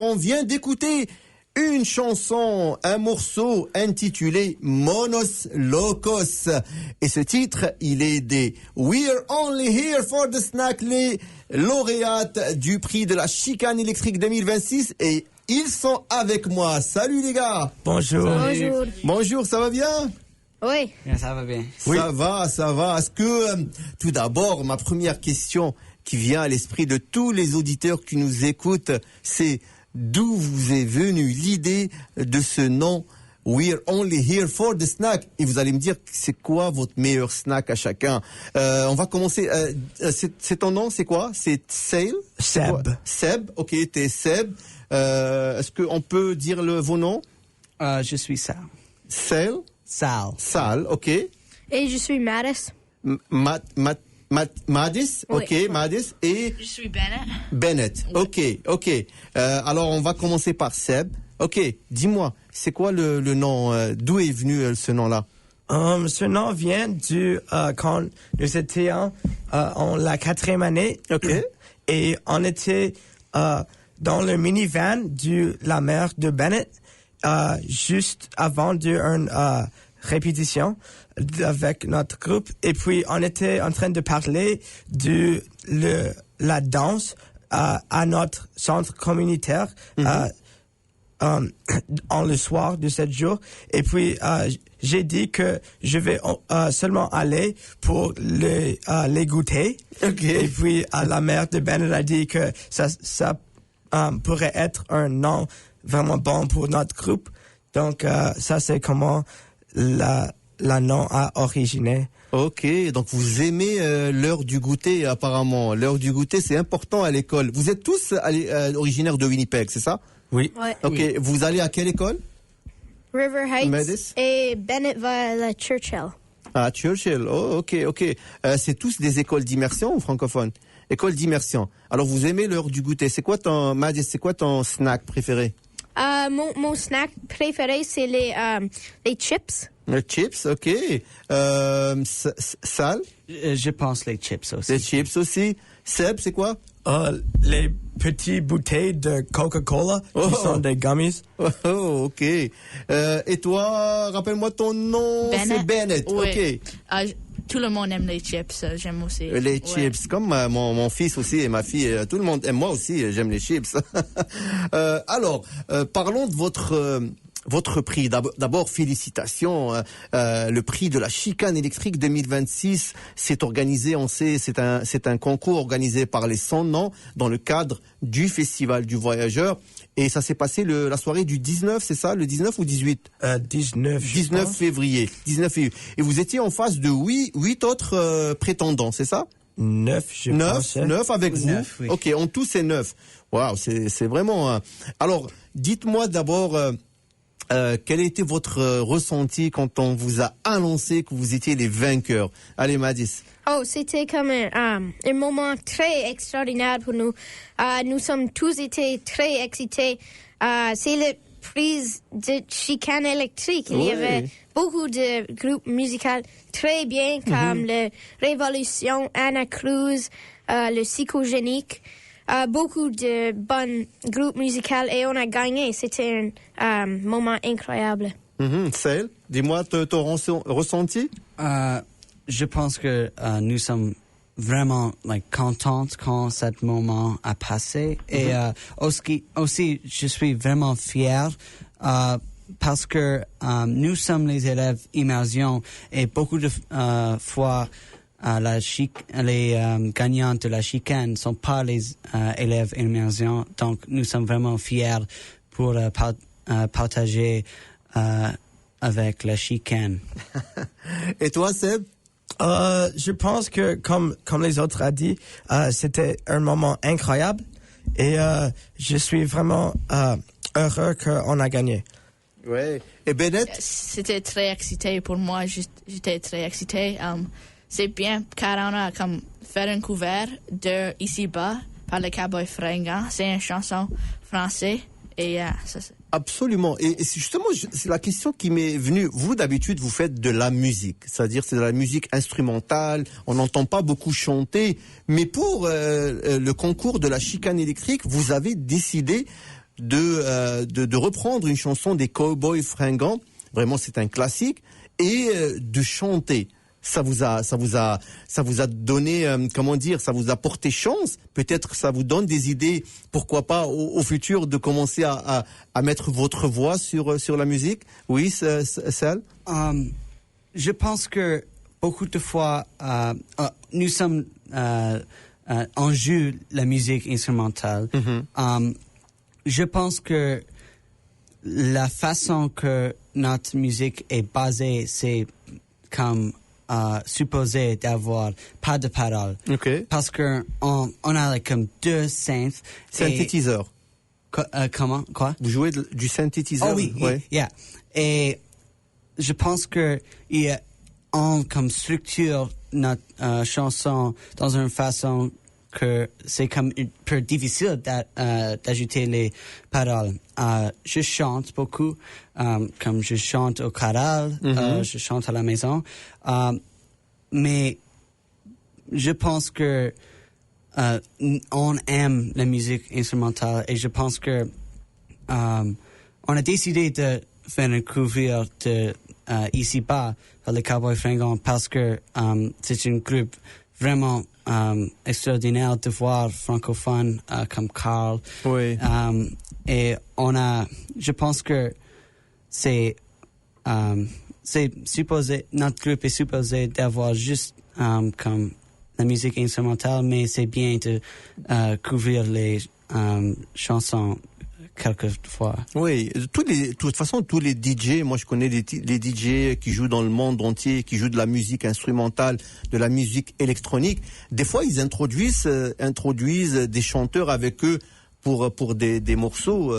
On vient d'écouter une chanson, un morceau intitulé Monos Locos. Et ce titre, il est des We're Only Here for the Snack, les lauréates du prix de la chicane électrique 2026. Et ils sont avec moi. Salut les gars. Bonjour. Bonjour. Bonjour, ça va bien? Oui. Ça va bien. Ça va. Est-ce que, tout d'abord, ma première question qui vient à l'esprit de tous les auditeurs qui nous écoutent, c'est d'où vous est venue l'idée de ce nom We're Only Here for the Snack? Et vous allez me dire, c'est quoi votre meilleur snack à chacun? On va commencer. C'est ton nom, c'est quoi? C'est Sale? Seb. Seb, ok, t'es Seb. Est-ce qu'on peut dire vos noms? Je suis Sal. Sale? Sal, ok. Et je suis Mattis. Madis, Oui. ok, Madis. Et Je suis Bennett. Bennett, ok. Alors, on va commencer par Seb. Ok, dis-moi, c'est quoi le nom, d'où est venu ce nom-là? Ce nom vient quand nous étions en la 4e année. Ok. Et on était dans le minivan de la mère de Bennett juste avant une répétition avec notre groupe. Et puis, on était en train de parler de la danse à notre centre communautaire en le soir de 7 jours. Et puis, j'ai dit que je vais seulement aller pour les goûter. Ok. Et puis, la mère de Bennett a dit que ça pourrait être un nom vraiment bon pour notre groupe. Donc, ça, c'est comment la nom a originé. Ok, donc vous aimez l'heure du goûter apparemment. L'heure du goûter, c'est important à l'école. Vous êtes tous originaires de Winnipeg, c'est ça? Oui. Ouais. Ok, Oui. vous allez à quelle école? River Heights. Mattis. Et Bennett va à la Churchill. À Churchill, oh ok. C'est tous des écoles d'immersion ou francophones? Écoles d'immersion. Alors vous aimez l'heure du goûter. C'est quoi ton snack préféré? Mon snack préféré, c'est les chips. Les chips, ok. Sal? Je pense les chips aussi. Les chips aussi. Seb, c'est quoi? Les petites bouteilles de Coca-Cola qui sont des gummies. Oh, ok. Et toi, rappelle-moi ton nom. Bennett. C'est Bennett. Oui. Ok. Tout le monde aime les chips. J'aime aussi. Les Ouais. chips, comme mon fils aussi et ma fille, tout le monde aime. Moi aussi, j'aime les chips. Alors, parlons de votre prix. D'abord, félicitations. Le prix de la chicane électrique 2026 s'est organisé, on sait, c'est un concours organisé par les 100 noms dans le cadre du Festival du Voyageur. Et ça s'est passé la soirée du 19, c'est ça? Le 19 ou 18? 19. 19 février. 19 février. Et vous étiez en face de 8 autres prétendants, c'est ça? 9, je pense. 9 avec vous. 9, oui. Ok, en tout c'est 9. Waouh, c'est vraiment. Alors, dites-moi d'abord quel était votre ressenti quand on vous a annoncé que vous étiez les vainqueurs. Allez, Madis. Oh, c'était comme un moment très extraordinaire pour nous. Nous sommes tous été très excités. C'est le prix de chicane électrique. Il y avait beaucoup de groupes musicaux très bien, comme le Révolution, Anna Cruz, le Psychogénique. Beaucoup de bons groupes musicaux et on a gagné. C'était un moment incroyable. Sale, dis-moi ton ressenti. Je pense que nous sommes vraiment contents quand ce moment a passé. Et aussi, je suis vraiment fier parce que nous sommes les élèves immersion et beaucoup de fois les gagnants de la chicane ne sont pas les élèves immersion. Donc, nous sommes vraiment fiers pour partager avec la chicane. Et toi, Seb? Je pense que, comme les autres a dit, c'était un moment incroyable et je suis vraiment heureux qu'on a gagné. Ouais. Et Bennett? C'était très excité pour moi. J'étais très excité. C'est bien car on a fait un couvert de Ici-bas par le Cowboy Fringant. C'est une chanson française et ça. Absolument. Et justement, c'est la question qui m'est venue. Vous, d'habitude, vous faites de la musique. C'est-à-dire, c'est de la musique instrumentale. On n'entend pas beaucoup chanter. Mais pour le concours de la chicane électrique, vous avez décidé de reprendre une chanson des Cowboys Fringants. Vraiment, c'est un classique. Et de chanter. Ça vous a donné, comment dire, ça vous a porté chance. Peut-être que ça vous donne des idées, pourquoi pas, au futur, de commencer à mettre votre voix sur la musique. Oui, Sal? Je pense que beaucoup de fois, nous sommes, on joue la musique instrumentale. Je pense que la façon que notre musique est basée, c'est comme supposé d'avoir pas de paroles. Okay. Parce que on a like, comme deux synths. Synthétiseur. Comment? Quoi? Vous jouez du synthétiseur? Oh oui, ouais. Yeah. Et je pense que on comme structure notre chanson dans une façon que c'est comme un peu difficile d'ajouter les paroles. Je chante beaucoup, comme je chante au chorale, je chante à la maison, mais je pense que on aime la musique instrumentale et je pense que on a décidé de faire une couverture de ici-bas par les Cowboys Fringants parce que c'est un groupe vraiment extraordinaire de voir francophone comme Carl. Oui. Et je pense que c'est supposé, notre groupe est supposé d'avoir juste comme la musique instrumentale, mais c'est bien de couvrir les chansons quelquefois. Oui, de toute façon, tous les DJ, moi je connais les DJ qui jouent dans le monde entier, qui jouent de la musique instrumentale, de la musique électronique. Des fois, ils introduisent des chanteurs avec eux pour des morceaux.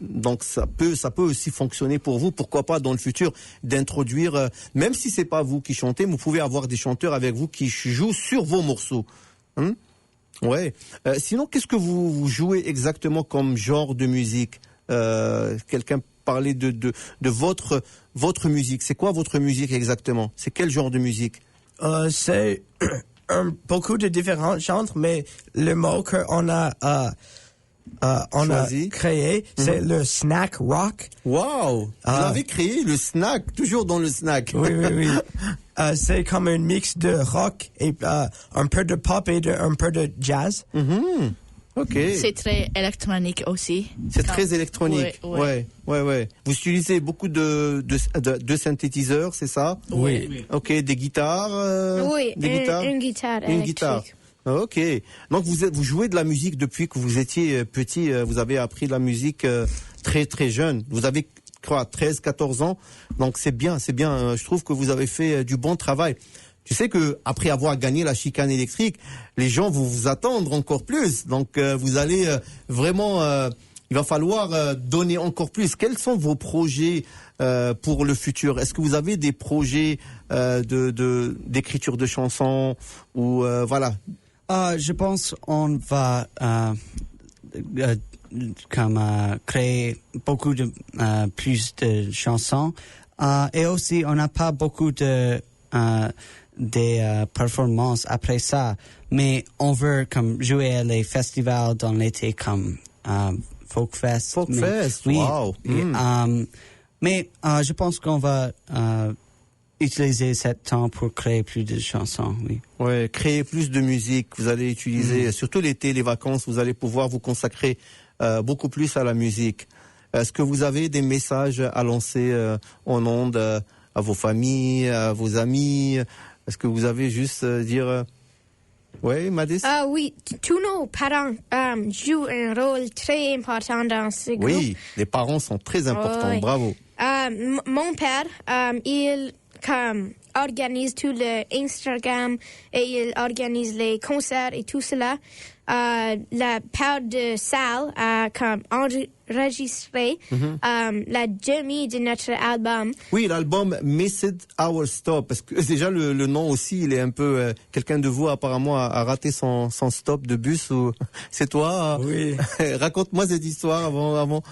Donc ça peut aussi fonctionner pour vous. Pourquoi pas dans le futur d'introduire, même si c'est pas vous qui chantez, vous pouvez avoir des chanteurs avec vous qui jouent sur vos morceaux. Ouais. Sinon, qu'est-ce que vous jouez exactement comme genre de musique? Quelqu'un parlait de votre musique. C'est quoi votre musique exactement? C'est quel genre de musique? C'est beaucoup de différents genres, mais le mot qu'on a créé, c'est le snack rock. Wow! Vous avez créé le snack, toujours dans le snack. Oui. C'est comme un mix de rock et un peu de pop et un peu de jazz. Ok. C'est très électronique aussi. C'est très électronique. Ouais. Vous utilisez beaucoup de synthétiseurs, c'est ça? Oui. Ok, des guitares. Oui, une guitare électrique. Guitare. Ok. Donc vous jouez de la musique depuis que vous étiez petit. Vous avez appris la musique très très jeune. Vous avez 13, 14 ans. Donc c'est bien. Je trouve que vous avez fait du bon travail. Tu sais que après avoir gagné la chicane électrique, les gens vont vous attendre encore plus. Donc vous allez vraiment, il va falloir donner encore plus. Quels sont vos projets pour le futur? Est-ce que vous avez des projets d'écriture de chansons ou voilà? Je pense on va créer beaucoup de plus de chansons et aussi on n'a pas beaucoup de des performances après ça, mais on veut comme jouer à les festivals dans l'été comme Folkfest. Folkfest, oui. Wow. Mais je pense qu'on va utiliser ce temps pour créer plus de chansons, oui. Ouais, créer plus de musique. Vous allez utiliser, surtout l'été, les vacances, vous allez pouvoir vous consacrer beaucoup plus à la musique. Est-ce que vous avez des messages à lancer en ondes à vos familles, à vos amis? Est-ce que vous avez juste dire... Oui, Madis? Oui, tous nos parents jouent un rôle très important dans ce groupe. Oui, les parents sont très importants. Oui. Bravo. Mon père, il organise tout le Instagram et il organise les concerts et tout cela. La père de salle a enregistré la demi de notre album. Oui, l'album Missed Our Stop, parce que déjà le nom aussi, il est un peu... quelqu'un de vous apparemment a raté son stop de bus ou c'est toi? Oui. Raconte-moi cette histoire avant.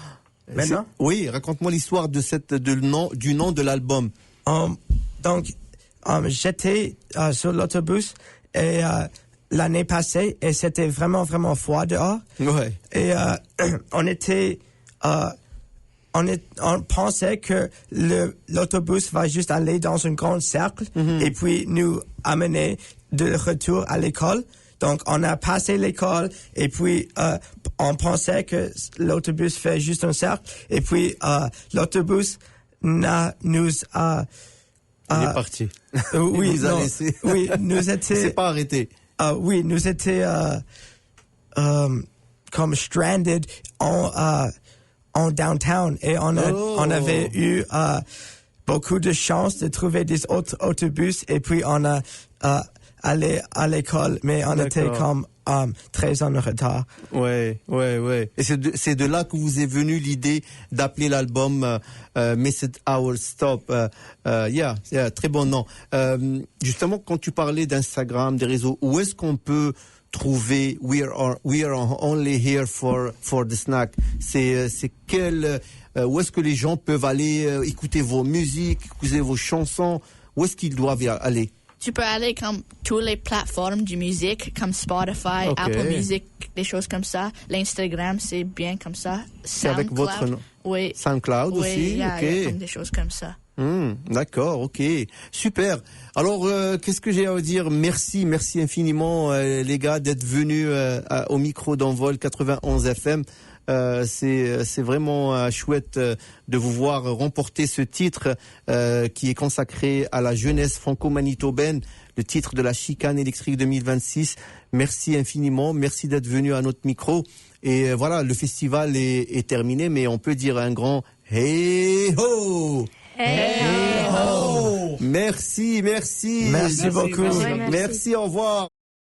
Maintenant? Oui, raconte-moi l'histoire du nom de l'album. Donc, j'étais sur l'autobus et l'année passée et c'était vraiment froid dehors. Ouais. Et on était on pensait que l'autobus va juste aller dans un grand cercle et puis nous amener de retour à l'école. Donc, on a passé l'école et puis on pensait que l'autobus fait juste un cercle et puis l'autobus nous a... Il est parti. Oui, Il vous a non, laissé. oui, nous étions... Il s'est pas arrêté. oui, nous étions comme stranded en downtown et on avait eu beaucoup de chance de trouver des autres autobus et puis on a allé à l'école, mais on était comme très en retard. Ouais. Et c'est de là que vous est venue l'idée d'appeler l'album Missed Our Stop. Yeah, très bon nom. Justement, quand tu parlais d'Instagram, des réseaux, où est-ce qu'on peut trouver We are only here for the snack? C'est où est-ce que les gens peuvent aller écouter vos musiques, écouter vos chansons? Où est-ce qu'ils doivent aller? Tu peux aller comme toutes les plateformes de musique, comme Spotify, Apple Music, des choses comme ça. L'Instagram, c'est bien comme ça. C'est avec votre nom? Oui. SoundCloud oui, aussi? Il y a Ok. des choses comme ça. D'accord, ok, super. Alors, qu'est-ce que j'ai à vous dire? Merci infiniment les gars d'être venus au micro d'Envol 91 FM. C'est vraiment chouette de vous voir remporter ce titre qui est consacré à la jeunesse franco-manitobaine, le titre de la chicane électrique 2026. Merci infiniment, merci d'être venu à notre micro. Et voilà, le festival est terminé, mais on peut dire un grand hey ho! Hey ho! Merci. Merci beaucoup. Merci. Merci, au revoir.